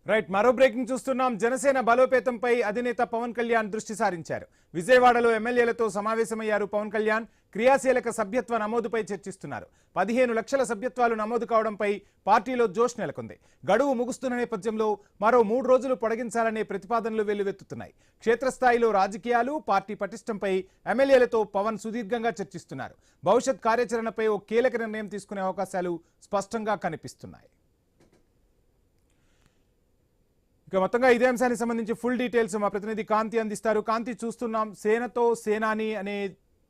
Right, మరో breaking చూస్తున్నాం. జనసేన బలోపేతంపై అధినేత పవన్ కళ్యాణ్ దృష్టి సారించారు. విజయవాడలో ఎమ్మెల్యేలతో సమావేశమయ్యారు పవన్ కళ్యాణ్. క్రియాశీలక సభ్యత్వ నమోదుపై చర్చిస్తున్నారు. 15 లక్షల సభ్యత్వాలు నమోదు కావడంపై పార్టీలో జోష్ నెలకొంది. గడువు ముగుస్తున్న నేపథ్యంలో మరో 3 రోజులు పొడిగించాలనే ప్రతిపాదనలు వెల్లువెత్తుతున్నాయి. క్షేత్రస్థాయిలో రాజకీయాలు, పార్టీ పటిష్టంపై ఎమ్మెల్యేలతో పవన్ సుదీర్ఘంగా చర్చిస్తున్నారు. భవిష్యత్ కార్యాచరణపై ఓ కీలక నిర్ణయం తీసుకునే అవకాశాలు స్పష్టంగా కనిపిస్తున్నాయి. ఇక మొత్తంగా ఇదే అంశానికి సంబంధించి ఫుల్ డీటెయిల్స్ మా ప్రతినిధి కాంతి అందిస్తారు. కాంతి, చూస్తున్నాం సేనతో సేనాని అనే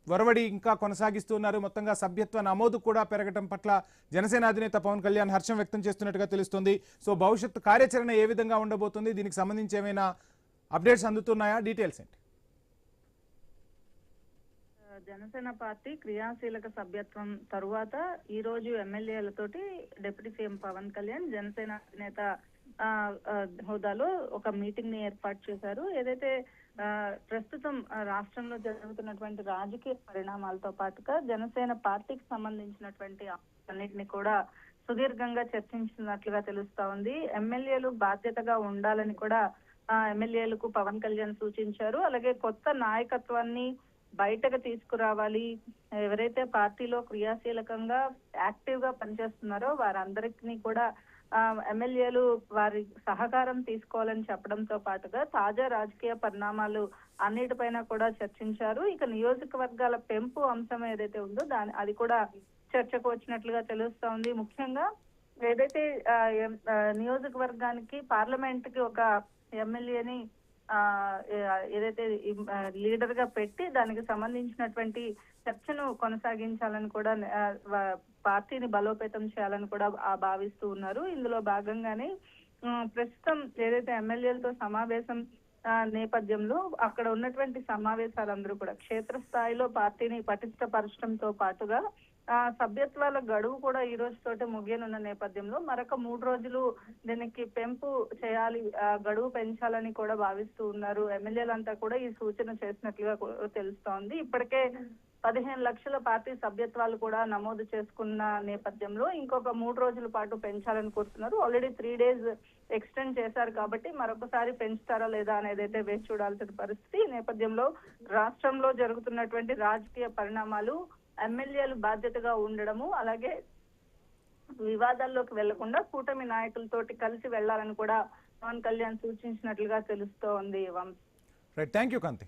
వరవడి ఇంకా కొనసాగిస్తున్నారు. మొత్తంగా సభ్యత్వ నమోదు కూడా పెరగడం పట్ల జనసేన అధినేత పవన్ కళ్యాణ్ హర్షం వ్యక్తం చేస్తున్నట్టుగా తెలుస్తుంది. సో భవిష్యత్తు కార్యాచరణ ఏ విధంగా ఉండబోతుంది, దీనికి సంబంధించి ఏమైనా అప్డేట్స్ అందుతున్నాయా? డీటెయిల్స్ ఏంటి? జనసేన పార్టీ క్రియాశీలక సభ్యత్వం తరువాత ఈ రోజు ఎమ్మెల్యేలతోటి డిప్యూటీ సీఎం పవన్ కళ్యాణ్ జనసేన అధినేత హోదాలో ఒక మీటింగ్ ని ఏర్పాటు చేశారు. ఏదైతే ప్రస్తుతం రాష్ట్రంలో జరుగుతున్నటువంటి రాజకీయ పరిణామాలతో పాటుగా జనసేన పార్టీకి సంబంధించినటువంటి అన్నిటిని కూడా సుదీర్ఘంగా చర్చించినట్లుగా తెలుస్తా ఉంది. ఎమ్మెల్యేలు బాధ్యతగా ఉండాలని కూడా ఎమ్మెల్యేలకు పవన్ కళ్యాణ్ సూచించారు. అలాగే కొత్త నాయకత్వాన్ని బయటకు తీసుకురావాలి, ఎవరైతే పార్టీలో క్రియాశీలకంగా యాక్టివ్ గా పనిచేస్తున్నారో వారందరికీ కూడా ఎమ్మెల్యేలు వారి సహకారం తీసుకోవాలని చెప్పడంతో పాటుగా తాజా రాజకీయ పరిణామాలు అన్నిటిపైన కూడా చర్చించారు. ఇక నియోజకవర్గాల పెంపు అంశం ఏదైతే ఉందో అది కూడా చర్చకు వచ్చినట్లుగా తెలుస్తా ఉంది. ముఖ్యంగా ఏదైతే నియోజకవర్గానికి పార్లమెంట్ కి ఒక ఎమ్మెల్యేని ఏదైతే లీడర్ గా పెట్టి దానికి సంబంధించినటువంటి చర్చను కొనసాగించాలని కూడా పార్టీని బలోపేతం చేయాలని కూడా భావిస్తూ ఉన్నారు. ఇందులో భాగంగానే ప్రస్తుతం ఏదైతే ఎమ్మెల్యేలతో సమావేశం నేపథ్యంలో అక్కడ ఉన్నటువంటి సమావేశాలందరూ కూడా క్షేత్రస్థాయిలో పార్టీని పటిష్టపరచడంతో పాటుగా సభ్యత్వాల గడువు కూడా ఈ రోజు తోటే ముగియనున్న నేపథ్యంలో మరొక 3 రోజులు దీనికి పెంపు చేయాలి, గడువు పెంచాలని కూడా భావిస్తూ ఉన్నారు. ఎమ్మెల్యేలంతా కూడా ఈ సూచన చేసినట్లుగా తెలుస్తోంది. ఇప్పటికే 15 లక్షల పార్టీ సభ్యత్వాలు కూడా నమోదు చేసుకున్న నేపథ్యంలో ఇంకొక 3 రోజుల పాటు పెంచాలని కోరుతున్నారు. ఆల్రెడీ 3 days ఎక్స్టెండ్ చేశారు కాబట్టి మరొకసారి పెంచుతారా లేదా అనేదైతే వేచి చూడాల్సిన పరిస్థితి. ఈ నేపథ్యంలో రాష్ట్రంలో జరుగుతున్నటువంటి రాజకీయ పరిణామాలు, ఎమ్మెల్యేలు బాధ్యతగా ఉండడము, అలాగే వివాదాల్లోకి వెళ్లకుండా కూటమి నాయకులతోటి కలిసి వెళ్లాలని కూడా పవన్ కళ్యాణ్ సూచించినట్లుగా తెలుస్తోంది. Right, thank you Kanthi.